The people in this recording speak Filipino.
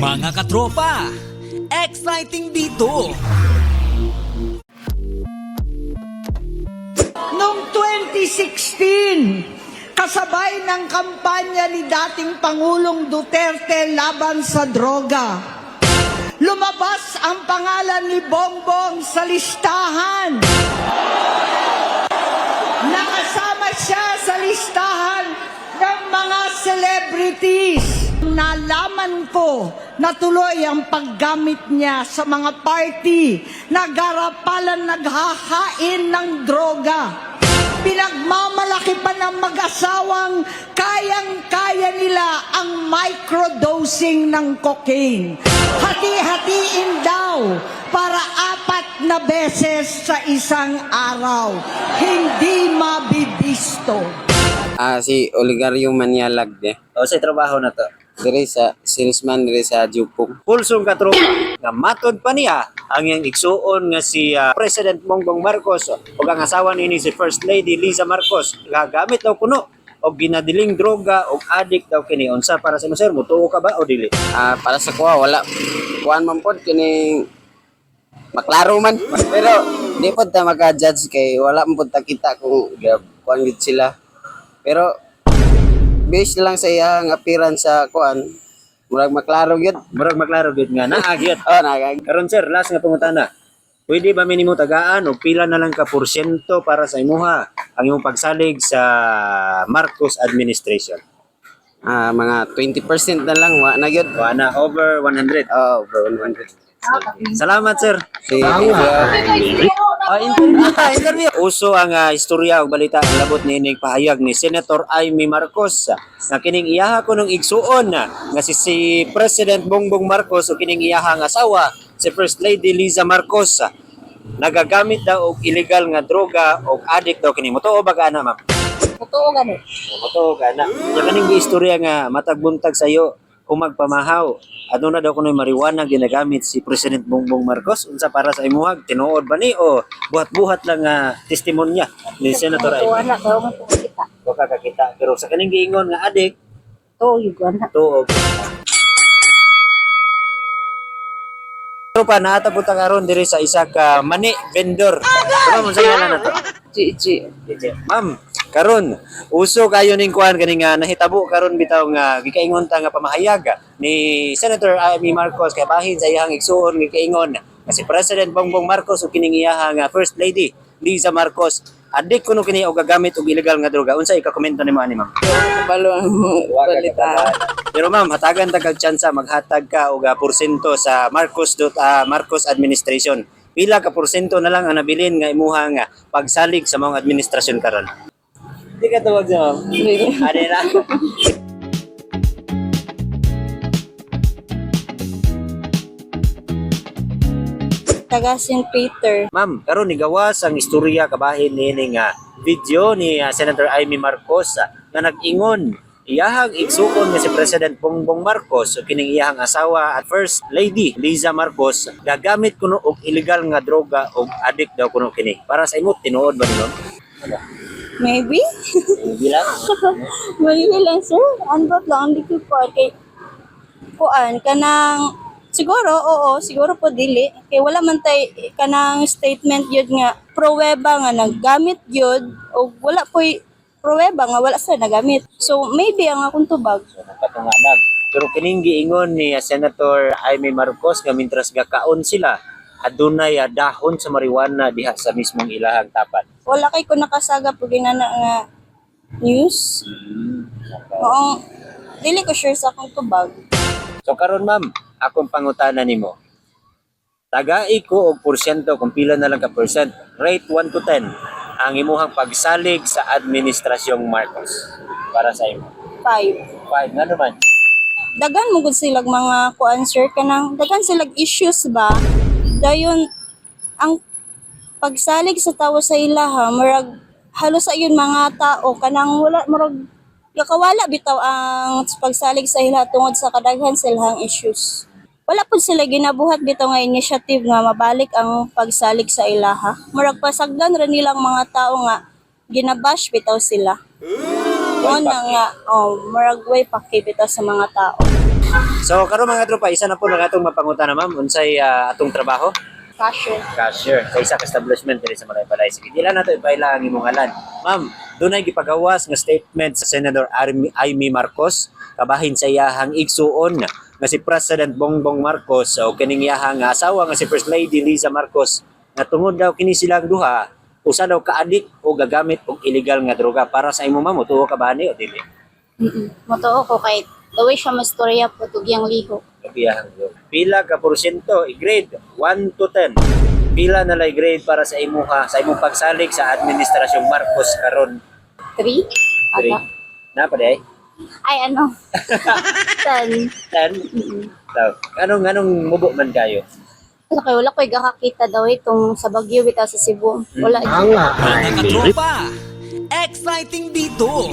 Mga katropa, exciting dito! Noong 2016, kasabay ng kampanya ni dating Pangulong Duterte laban sa droga, lumabas ang pangalan ni Bongbong sa listahan. Nakasama siya sa listahan ng mga celebrities. Nalaman ko na tuloy ang paggamit niya sa mga party na garapalan naghahain ng droga. Pinagmamalaki pa ng mag-asawang kayang-kaya nila ang microdosing ng cocaine. Hati-hatiin daw para 4 na beses sa isang araw. Hindi mabibisto. Si Oligario Manialag O sa trabaho na to. diri sa salesman diri sa Jupong. Pulsong katropa nga matod pa niya ang iyang igsuon nga si President Bongbong Marcos ug ang asawa ni si First Lady Liza Marcos gagamit daw kuno og ginadiling droga og addict daw kini. Unsa para sa sir, mutuo ka ba o dili? Para sa kuha wala kuan man pod kini maklaro man pero di pod ta maka-judge kay wala man pod ta kita kung kuan gid sila. Pero based lang sa iyang appearance sa kuan murag maklaro gyud. Murag maklaro gid nga naa gyud. Nagag. Karon sir, last nga pangutana. Pwede ba minimo tagaan o pila na lang ka porsyento para sa imuha ang imong pagsalig sa Marcos administration? Mga 20% na lang wa na gyud. Wala over 100. Over 100. Salamat sir. Interview. Uso ang istorya ug balita ang labot niining pahayag ni Senator Amy Marcos nga kining iyaha ko nung igsuon nga si President Bongbong Marcos o kining iyaha nga asawa si First Lady Liza Marcos nagagamit daw og illegal nga droga og addict daw kini. Motoo ba kana ma'am? Totoo gani. Motoo kana. Yung kaning istorya nga matag buntag sayo kung magpamahaw. Ano na daw kuno'y marijuana ginagamit si President Bongbong Marcos? Unsa para sa imuhag? Tinuod ba ni o buhat-buhat lang testimonya ni Senator Amy? Wala daw mo kita. O kakakita. Pero sa kaning giingon nga adik, To yugan na. tuog. Pero pa, naatapot ang karon diri sa isa ka mani vendor. Ano mo sa ngalan na to? Gigi. Ma'am, karon uso kayo ning kuan kani nga nahitabo karon bitaw nga gikaingon ta nga pamahayag ni Senator Amy Marcos kay bahin sa iyang igsuon gikaingon nga si President Bongbong Marcos ug kining iyaha nga First Lady Liza Marcos adik kuno kini og gagamit og illegal nga droga. Unsa ika-komento nimo ani ma'am? Balo ang balita. Pero ma'am, hatagan ta kag tsansa maghatag ka og porsyento sa Marcos administration. Pila ka porsyento na lang ang nabilin nga imuha nga pagsalig sa mga administrasyon karon? Di ka tawag sa ma'am? Adi na. Taga St. Peter. Ma'am, karon ni gawas ang istorya kabahin ni nga video ni Senator Amy Marcos nga nag-ingon iyahang igsuon nga si President Bongbong Marcos o kining iyahang asawa at First Lady Liza Marcos gagamit kuno og illegal nga droga og addict daw kuno kini. Para sa imo tinuod ba ninon? Maybe? Bilang Maybe lang sir. Andot lang di ko po kay kuan kanang siguro oo siguro po dili kay wala man tay kanang statement yun nga pruweba nga naggamit yun o wala po pruweba nga wala sa nagamit. So maybe ang akong tubag. katunganan. Pero kining giingon ni Senator Amy Marcos nga mintras gakaon sila adunay dahon sa marijuana diha sa mismong ilahang tapat. Wala kay ko nakasaga po ginana nga news. Oo. Dili ko sure sa akong tubag. So karon ma'am, akong pangutana nimo. Tagai ko og porsyento kung pila na lang ka percent, rate 1 to 10 ang imuhang pagsalig sa administrasyong Marcos para sa imo. 5. 5 nga naman. Dagan mo gud silag mga ku-answer kanang dagan silag issues ba? Dayon ang pagsalig sa tawo sa ilaha murag halos sa yun mga tao kanang wala murag yakawala bitaw ang pagsalig sa ilaha tungod sa kadaghan silang issues. Wala po sila ginabuhat bitaw nga initiative nga mabalik ang pagsalig sa ilaha. Murag pasagdan ra nilang mga tao nga ginabash bitaw sila. Mo na nga murag way pakibitaw sa mga tao. So karon mga tropa, isa na po na atong mapangutana ma'am unsay atong trabaho? Cashier sa isa ka establishment diri sa Malaybalay. Sige, dila nato ipaila ang imong ngalan. Ma'am, dunay gipagawas nga statement sa Senator Amy Marcos kabahin sa iyahang igsuon nga si President Bongbong Marcos o kining iyahang asawa nga si First Lady Liza Marcos nga tungod daw kini silang duha usa daw ka-adik o gagamit og illegal nga droga. Para sa imo ma'am, tuo ka ba ni o dili? Motoo ko kay daway siya mastorya po tugyang liho. Iyahang droga. Pila ka porsyento i-grade 1 to 10? Pila na lay grade para sa imuha sa imong pagsalig sa administrasyong Marcos karon? 3? 3. Na pa day? Ay ano? 10. 10? So, anong mubo man kayo? Wala ko'y gakakita daw itong sa Baguio bitaw sa Cebu. Wala. Mga katropa, exciting dito!